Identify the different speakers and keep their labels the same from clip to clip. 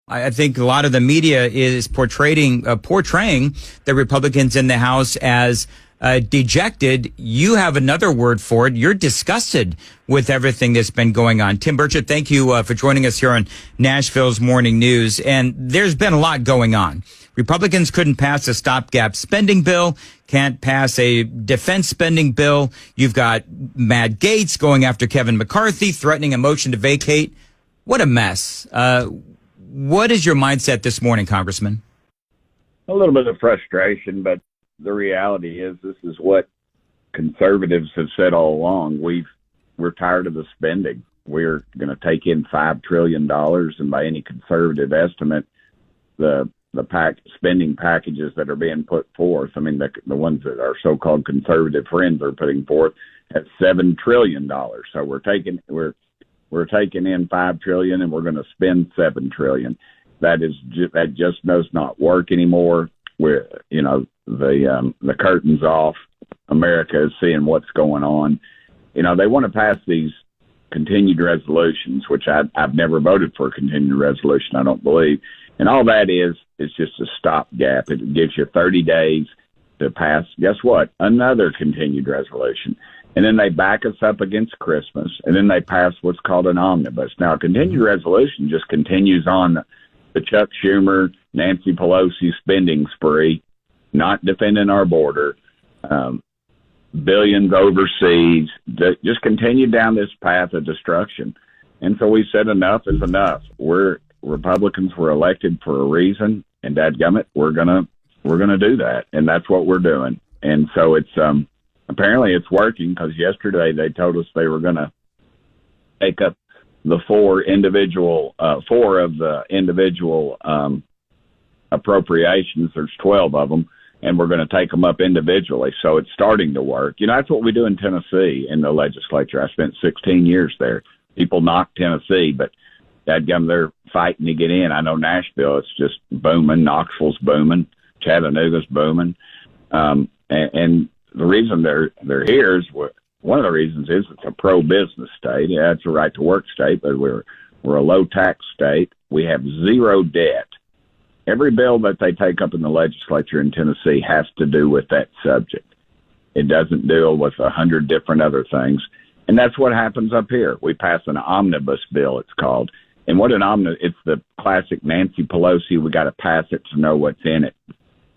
Speaker 1: I think a lot of the media is portraying the Republicans in the House as dejected. You have another word for it. You're disgusted with everything that's been going on. Tim Burchett, thank you for joining us here on Nashville's Morning News. And there's been a lot going on. Republicans couldn't pass a stopgap spending bill, can't pass a defense spending bill. You've got Matt Gaetz going after Kevin McCarthy, threatening a motion to vacate. What a mess. What is your mindset this morning, Congressman?
Speaker 2: A little bit of frustration, but the reality is this is what conservatives have said all along. We're tired of the spending. We're going to take in $5 trillion, and by any conservative estimate, the spending packages that are being put forth, I mean, the ones that our so-called conservative friends are putting forth, at $7 trillion. So we're taking in $5 trillion, and we're going to spend $7 trillion. That just does not work anymore. The curtain's off. America is seeing what's going on. They want to pass these continued resolutions, which I've never voted for a continued resolution, I don't believe. And all that is just a stopgap. It gives you 30 days to pass, guess what, another continued resolution. And then they back us up against Christmas, and then they pass what's called an omnibus. Now, a continued resolution just continues on the Chuck Schumer, Nancy Pelosi spending spree, not defending our border, billions overseas, just continue down this path of destruction. And so we said enough is enough. Republicans were elected for a reason, and dadgummit, we're gonna do that, and that's what we're doing. And so it's apparently it's working, because yesterday they told us they were going to take up the four of the individual appropriations. There's 12 of them, and we're going to take them up individually. So it's starting to work. That's what we do in Tennessee in the legislature. I spent 16 years there. People knock Tennessee, but dadgum, they're fighting to get in. I know Nashville, it's just booming. Knoxville's booming. Chattanooga's booming. And the reason they're here is one of the reasons is it's a pro-business state. Yeah, it's a right-to-work state, but we're a low-tax state. We have zero debt. Every bill that they take up in the legislature in Tennessee has to do with that subject. It doesn't deal with 100 different other things. And that's what happens up here. We pass an omnibus bill, it's called. And what an omnibus, it's the classic Nancy Pelosi, we got to pass it to know what's in it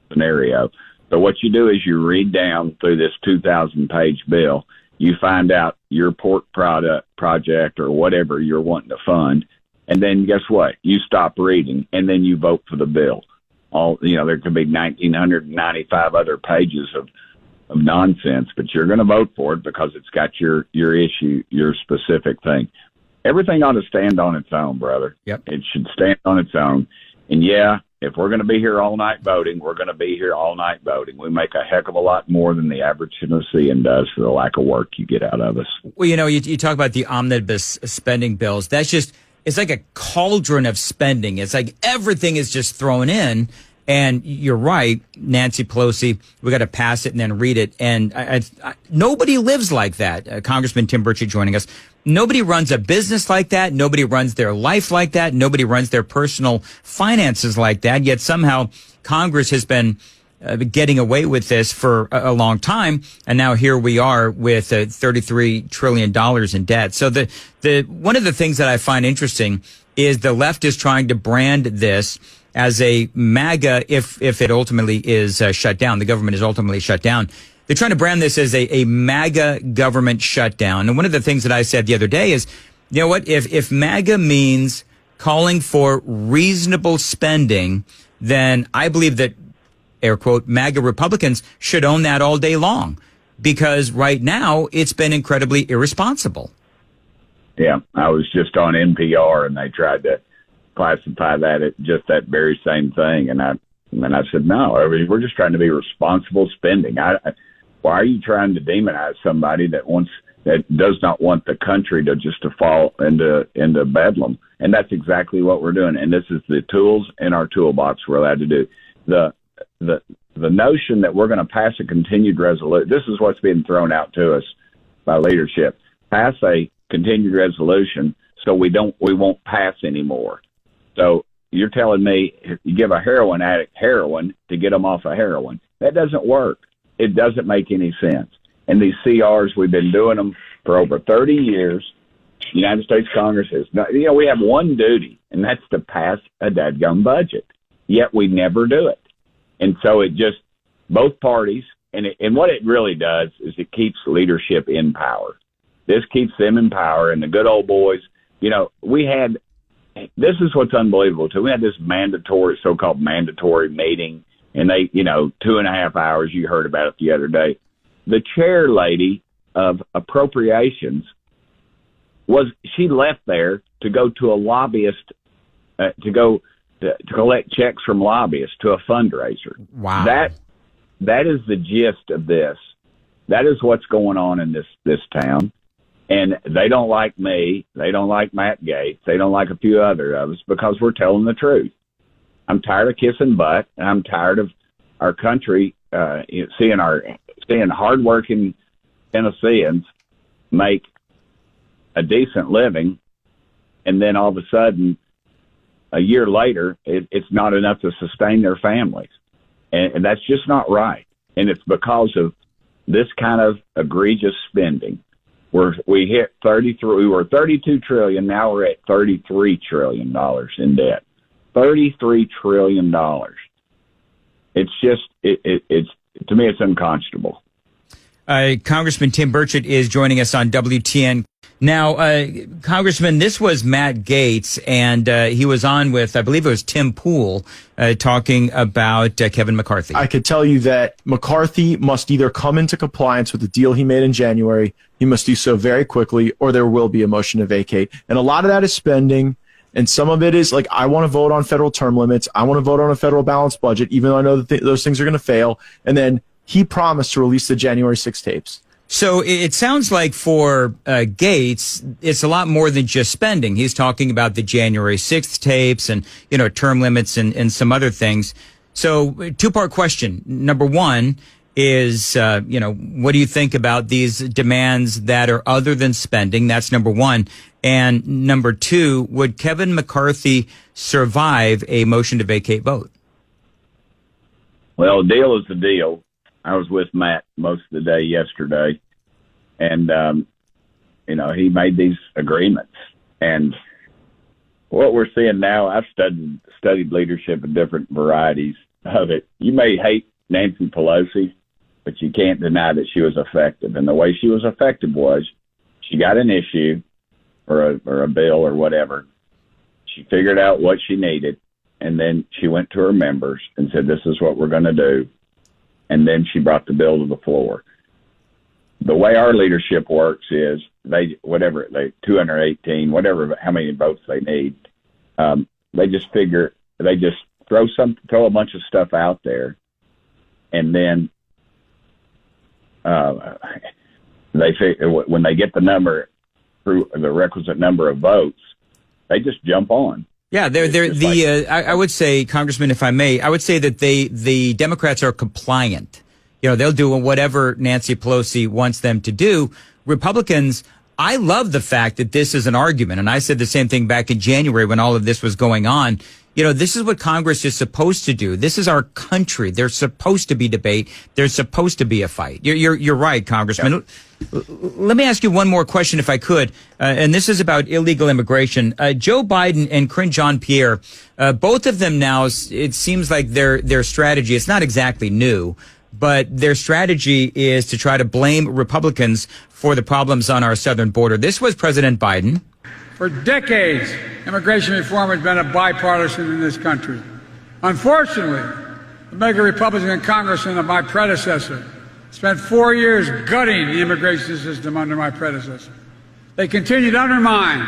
Speaker 2: scenario. So what you do is you read down through this 2,000-page bill. You find out your pork project or whatever you're wanting to fund, and then guess what? You stop reading, and then you vote for the bill. There could be 1,995 other pages of nonsense, but you're going to vote for it because it's got your issue, your specific thing. Everything ought to stand on its own, brother.
Speaker 1: Yep.
Speaker 2: It should stand on its own. And yeah, if we're going to be here all night voting, we're going to be here all night voting. We make a heck of a lot more than the average Tennessean does for the lack of work you get out of us.
Speaker 1: Well, you talk about the omnibus spending bills. It's like a cauldron of spending. It's like everything is just thrown in. And you're right, Nancy Pelosi, we got to pass it and then read it. And nobody lives like that. Congressman Tim Burchett joining us. Nobody runs a business like that. Nobody runs their life like that. Nobody runs their personal finances like that. Yet somehow Congress has been getting away with this for a long time. And now here we are with $33 trillion in debt. So the one of the things that I find interesting is the left is trying to brand this as a MAGA if it ultimately is shut down. The government is ultimately shut down. They're trying to brand this as a MAGA government shutdown. And one of the things that I said the other day is, you know what, if MAGA means calling for reasonable spending, then I believe that, air quote, MAGA Republicans should own that all day long, because right now it's been incredibly irresponsible.
Speaker 2: Yeah, I was just on NPR and they tried to classify that as just that very same thing. And I said, no, we're just trying to be responsible spending. Why are you trying to demonize somebody that does not want the country to fall into bedlam? And that's exactly what we're doing. And this is the tools in our toolbox we're allowed to do. The notion that we're going to pass a continued resolution, this is what's being thrown out to us by leadership. Pass a continued resolution so we won't pass anymore. So you're telling me you give a heroin addict heroin to get them off of heroin. That doesn't work. It doesn't make any sense. And these CRs, we've been doing them for over 30 years. The United States Congress has not, we have one duty, and that's to pass a dadgum budget. Yet we never do it. And so it just, both parties, and what it really does is it keeps leadership in power. This keeps them in power, and the good old boys, this is what's unbelievable too. We had this so-called mandatory meeting, and they, 2.5 hours. You heard about it the other day. The chair lady of appropriations she left there to go to a lobbyist, to collect checks from lobbyists to a fundraiser.
Speaker 1: Wow.
Speaker 2: That is the gist of this. That is what's going on in this town. And they don't like me. They don't like Matt Gaetz. They don't like a few other of us because we're telling the truth. I'm tired of kissing butt, and I'm tired of our country seeing hardworking Tennesseans make a decent living, and then all of a sudden, a year later, it's not enough to sustain their families, and that's just not right. And it's because of this kind of egregious spending. We hit 33. We were 32 trillion. Now we're at $33 trillion in debt. $33 trillion. It's just it's to me it's unconscionable.
Speaker 1: Congressman Tim Burchett is joining us on WTN. Now, Congressman, this was Matt Gaetz, and he was on with, I believe it was Tim Pool, talking about Kevin McCarthy.
Speaker 3: I could tell you that McCarthy must either come into compliance with the deal he made in January, he must do so very quickly, or there will be a motion to vacate. And a lot of that is spending, and some of it is like, I want to vote on federal term limits. I want to vote on a federal balanced budget, even though I know that those things are going to fail. And then he promised to release the January 6th tapes.
Speaker 1: So it sounds like for Gaetz, it's a lot more than just spending. He's talking about the January 6th tapes and, term limits and some other things. So two-part question. Number one is, what do you think about these demands that are other than spending? That's number one. And number two, would Kevin McCarthy survive a motion to vacate vote?
Speaker 2: Well, a deal is a deal. I was with Matt most of the day yesterday, and, he made these agreements. And what we're seeing now, I've studied leadership in different varieties of it. You may hate Nancy Pelosi, but you can't deny that she was effective. And the way she was effective was she got an issue or a bill or whatever. She figured out what she needed, and then she went to her members and said, this is what we're going to do. And then she brought the bill to the floor. The way our leadership works is 218, how many votes they need. They just throw a bunch of stuff out there, and then they figure when they get the requisite number of votes, they just jump on.
Speaker 1: Yeah, I would say, Congressman, if I may, I would say that the Democrats are compliant. They'll do whatever Nancy Pelosi wants them to do. Republicans, I love the fact that this is an argument. And I said the same thing back in January when all of this was going on. This is what Congress is supposed to do. This is our country. There's supposed to be debate. There's supposed to be a fight. You're right, Congressman. Yeah. Let me ask you one more question, if I could, and this is about illegal immigration. Joe Biden and Karine Jean-Pierre, both of them now, it seems like their strategy, it's not exactly new, but their strategy is to try to blame Republicans for the problems on our southern border. This was President Biden.
Speaker 4: For decades, immigration reform has been a bipartisan in this country. Unfortunately, the mega Republican congressman of my predecessor spent 4 years gutting the immigration system under my predecessor. They continue to undermine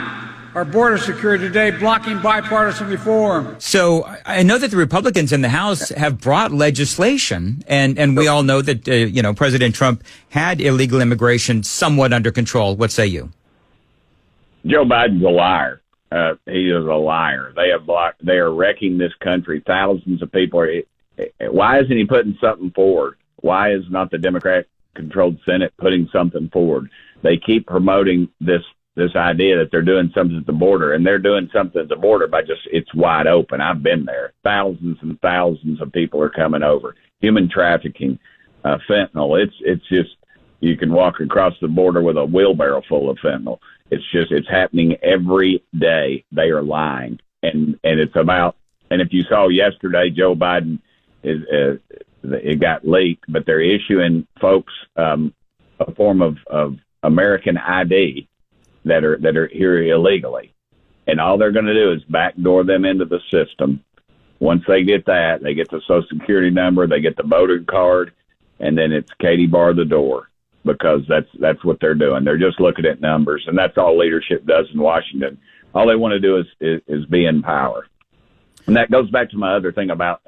Speaker 4: our border security today, blocking bipartisan reform.
Speaker 1: So I know that the Republicans in the House have brought legislation, and we all know that, President Trump had illegal immigration somewhat under control. What say you?
Speaker 2: Joe Biden's a liar. He is a liar. They are wrecking this country. Thousands of people why isn't he putting something forward? Why is not the Democrat-controlled Senate putting something forward? They keep promoting this this idea that they're doing something at the border, and they're doing something at the border by just, it's wide open. I've been there. Thousands and thousands of people are coming over. Human trafficking, fentanyl. It's just, you can walk across the border with a wheelbarrow full of fentanyl. It's happening every day. They are lying. And it's about, and if you saw yesterday, Joe Biden it got leaked, but they're issuing folks, a form of American ID that are here illegally. And all they're going to do is backdoor them into the system. Once they get that, they get the Social Security number, they get the voter card, and then it's Katie bar the door, because that's what they're doing. They're just looking at numbers, and that's all leadership does in Washington. All they want to do is be in power. And that goes back to my other thing about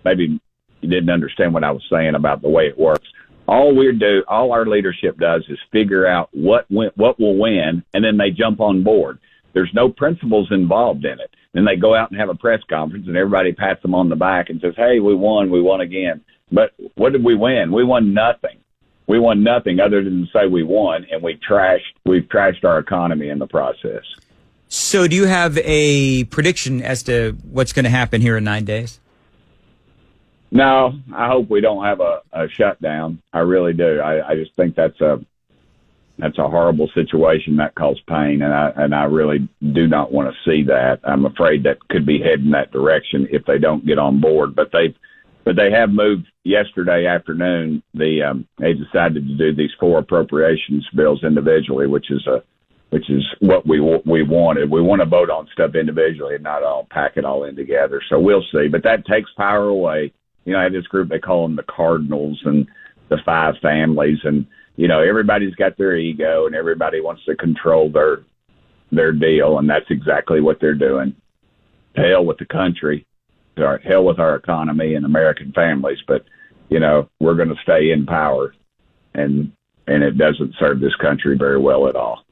Speaker 2: maybe you didn't understand what I was saying about the way it works. All our leadership does is figure out what will win, and then they jump on board. There's no principles involved in it. Then they go out and have a press conference, and everybody pats them on the back and says, "Hey, we won again." But what did we win? We won nothing. We won nothing other than to say we won, and we've trashed our economy in the process.
Speaker 1: So do you have a prediction as to what's going to happen here in 9 days?
Speaker 2: No, I hope we don't have a shutdown. I really do. I just think that's a horrible situation that caused pain, and I really do not want to see that. I'm afraid that could be heading that direction if they don't get on board. But they have moved yesterday afternoon. They decided to do these 4 appropriations bills individually, which is what we wanted. We want to vote on stuff individually and not all pack it all in together. So we'll see. But that takes power away. You know, I had this group, they call them the Cardinals and the 5 families, and you know, everybody's got their ego and everybody wants to control their deal, and that's exactly what they're doing. Hell with the country, hell with our economy and American families, but you know, we're going to stay in power, and it doesn't serve this country very well at all.